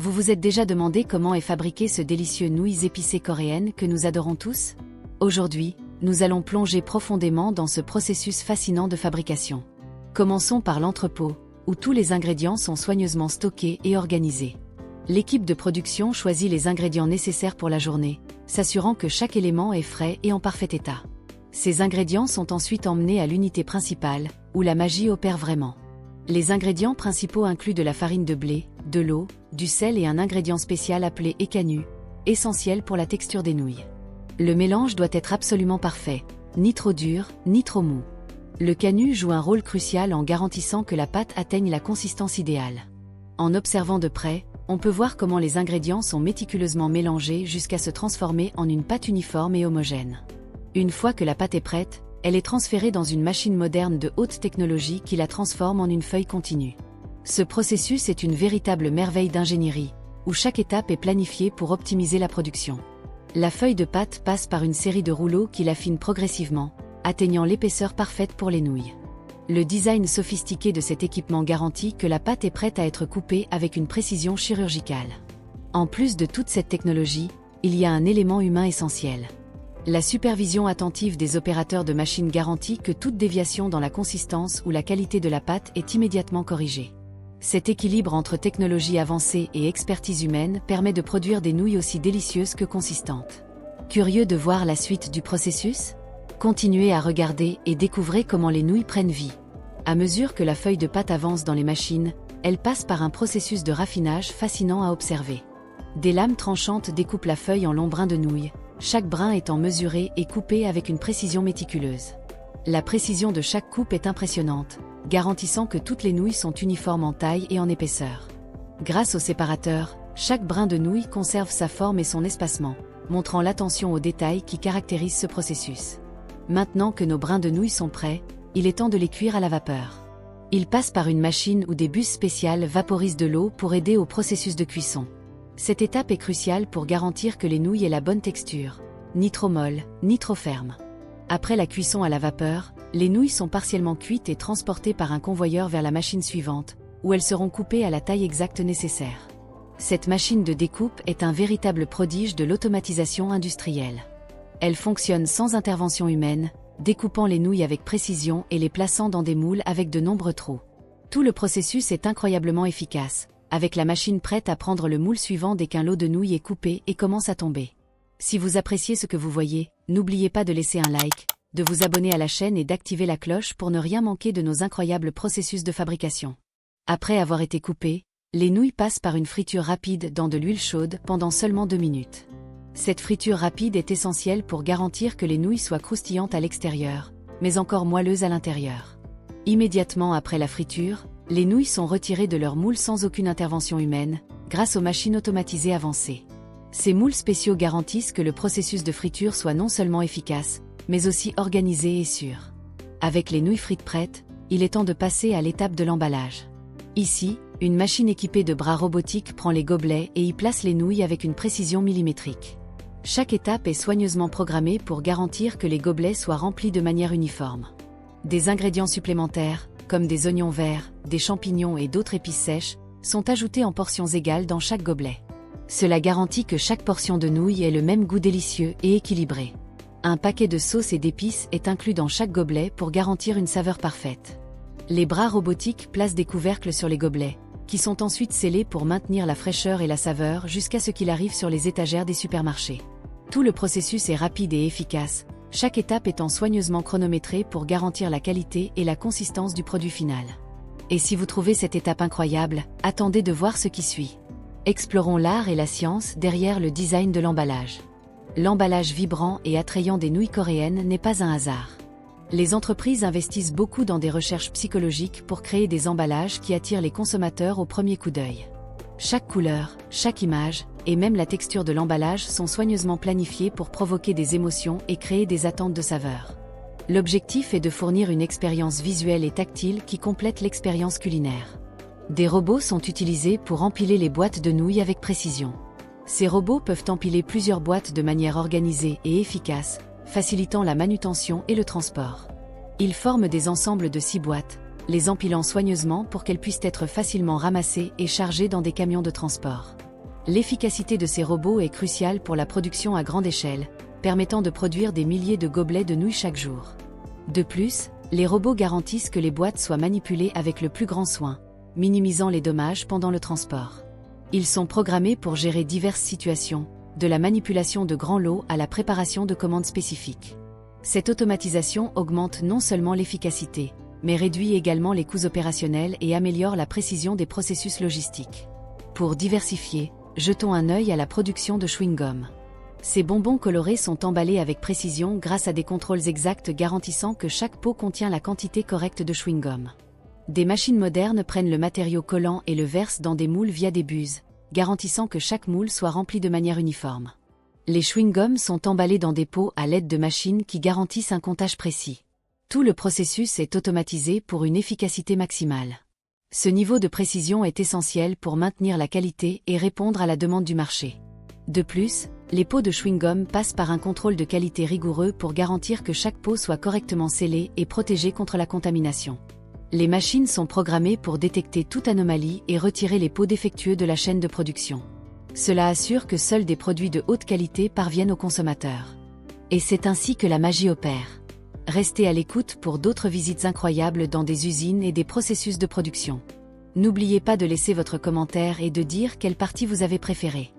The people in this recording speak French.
Vous vous êtes déjà demandé comment est fabriqué ce délicieux nouilles épicées coréennes que nous adorons tous? Aujourd'hui, nous allons plonger profondément dans ce processus fascinant de fabrication. Commençons par l'entrepôt, où tous les ingrédients sont soigneusement stockés et organisés. L'équipe de production choisit les ingrédients nécessaires pour la journée, s'assurant que chaque élément est frais et en parfait état. Ces ingrédients sont ensuite emmenés à l'unité principale, où la magie opère vraiment. Les ingrédients principaux incluent de la farine de blé, de l'eau, du sel et un ingrédient spécial appelé écanu, essentiel pour la texture des nouilles. Le mélange doit être absolument parfait, ni trop dur, ni trop mou. Le canu joue un rôle crucial en garantissant que la pâte atteigne la consistance idéale. En observant de près, on peut voir comment les ingrédients sont méticuleusement mélangés jusqu'à se transformer en une pâte uniforme et homogène. Une fois que la pâte est prête, elle est transférée dans une machine moderne de haute technologie qui la transforme en une feuille continue. Ce processus est une véritable merveille d'ingénierie, où chaque étape est planifiée pour optimiser la production. La feuille de pâte passe par une série de rouleaux qui l'affinent progressivement, atteignant l'épaisseur parfaite pour les nouilles. Le design sophistiqué de cet équipement garantit que la pâte est prête à être coupée avec une précision chirurgicale. En plus de toute cette technologie, il y a un élément humain essentiel. La supervision attentive des opérateurs de machines garantit que toute déviation dans la consistance ou la qualité de la pâte est immédiatement corrigée. Cet équilibre entre technologie avancée et expertise humaine permet de produire des nouilles aussi délicieuses que consistantes. Curieux de voir la suite du processus? Continuez à regarder et découvrez comment les nouilles prennent vie. À mesure que la feuille de pâte avance dans les machines, elle passe par un processus de raffinage fascinant à observer. Des lames tranchantes découpent la feuille en longs brins de nouilles, chaque brin étant mesuré et coupé avec une précision méticuleuse. La précision de chaque coupe est impressionnante, garantissant que toutes les nouilles sont uniformes en taille et en épaisseur. Grâce au séparateur, chaque brin de nouille conserve sa forme et son espacement, montrant l'attention aux détails qui caractérise ce processus. Maintenant que nos brins de nouilles sont prêts, il est temps de les cuire à la vapeur. Ils passent par une machine où des busses spéciales vaporisent de l'eau pour aider au processus de cuisson. Cette étape est cruciale pour garantir que les nouilles aient la bonne texture, ni trop molles, ni trop fermes. Après la cuisson à la vapeur, les nouilles sont partiellement cuites et transportées par un convoyeur vers la machine suivante, où elles seront coupées à la taille exacte nécessaire. Cette machine de découpe est un véritable prodige de l'automatisation industrielle. Elle fonctionne sans intervention humaine, découpant les nouilles avec précision et les plaçant dans des moules avec de nombreux trous. Tout le processus est incroyablement efficace, avec la machine prête à prendre le moule suivant dès qu'un lot de nouilles est coupé et commence à tomber. Si vous appréciez ce que vous voyez, n'oubliez pas de laisser un like, de vous abonner à la chaîne et d'activer la cloche pour ne rien manquer de nos incroyables processus de fabrication. Après avoir été coupées, les nouilles passent par une friture rapide dans de l'huile chaude pendant seulement 2 minutes. Cette friture rapide est essentielle pour garantir que les nouilles soient croustillantes à l'extérieur, mais encore moelleuses à l'intérieur. Immédiatement après la friture, les nouilles sont retirées de leur moule sans aucune intervention humaine, grâce aux machines automatisées avancées. Ces moules spéciaux garantissent que le processus de friture soit non seulement efficace, mais aussi organisé et sûr. Avec les nouilles frites prêtes, il est temps de passer à l'étape de l'emballage. Ici, une machine équipée de bras robotiques prend les gobelets et y place les nouilles avec une précision millimétrique. Chaque étape est soigneusement programmée pour garantir que les gobelets soient remplis de manière uniforme. Des ingrédients supplémentaires, comme des oignons verts, des champignons et d'autres épices sèches, sont ajoutés en portions égales dans chaque gobelet. Cela garantit que chaque portion de nouilles ait le même goût délicieux et équilibré. Un paquet de sauces et d'épices est inclus dans chaque gobelet pour garantir une saveur parfaite. Les bras robotiques placent des couvercles sur les gobelets, qui sont ensuite scellés pour maintenir la fraîcheur et la saveur jusqu'à ce qu'il arrive sur les étagères des supermarchés. Tout le processus est rapide et efficace, chaque étape étant soigneusement chronométrée pour garantir la qualité et la consistance du produit final. Et si vous trouvez cette étape incroyable, attendez de voir ce qui suit. Explorons l'art et la science derrière le design de l'emballage. L'emballage vibrant et attrayant des nouilles coréennes n'est pas un hasard. Les entreprises investissent beaucoup dans des recherches psychologiques pour créer des emballages qui attirent les consommateurs au premier coup d'œil. Chaque couleur, chaque image, et même la texture de l'emballage sont soigneusement planifiés pour provoquer des émotions et créer des attentes de saveur. L'objectif est de fournir une expérience visuelle et tactile qui complète l'expérience culinaire. Des robots sont utilisés pour empiler les boîtes de nouilles avec précision. Ces robots peuvent empiler plusieurs boîtes de manière organisée et efficace, facilitant la manutention et le transport. Ils forment des ensembles de 6 boîtes, les empilant soigneusement pour qu'elles puissent être facilement ramassées et chargées dans des camions de transport. L'efficacité de ces robots est cruciale pour la production à grande échelle, permettant de produire des milliers de gobelets de nouilles chaque jour. De plus, les robots garantissent que les boîtes soient manipulées avec le plus grand soin, minimisant les dommages pendant le transport. Ils sont programmés pour gérer diverses situations, de la manipulation de grands lots à la préparation de commandes spécifiques. Cette automatisation augmente non seulement l'efficacité, mais réduit également les coûts opérationnels et améliore la précision des processus logistiques. Pour diversifier, jetons un œil à la production de chewing-gum. Ces bonbons colorés sont emballés avec précision grâce à des contrôles exacts garantissant que chaque pot contient la quantité correcte de chewing-gum. Des machines modernes prennent le matériau collant et le versent dans des moules via des buses, garantissant que chaque moule soit rempli de manière uniforme. Les chewing-gums sont emballés dans des pots à l'aide de machines qui garantissent un comptage précis. Tout le processus est automatisé pour une efficacité maximale. Ce niveau de précision est essentiel pour maintenir la qualité et répondre à la demande du marché. De plus, les pots de chewing-gum passent par un contrôle de qualité rigoureux pour garantir que chaque pot soit correctement scellé et protégé contre la contamination. Les machines sont programmées pour détecter toute anomalie et retirer les pots défectueux de la chaîne de production. Cela assure que seuls des produits de haute qualité parviennent aux consommateurs. Et c'est ainsi que la magie opère. Restez à l'écoute pour d'autres visites incroyables dans des usines et des processus de production. N'oubliez pas de laisser votre commentaire et de dire quelle partie vous avez préférée.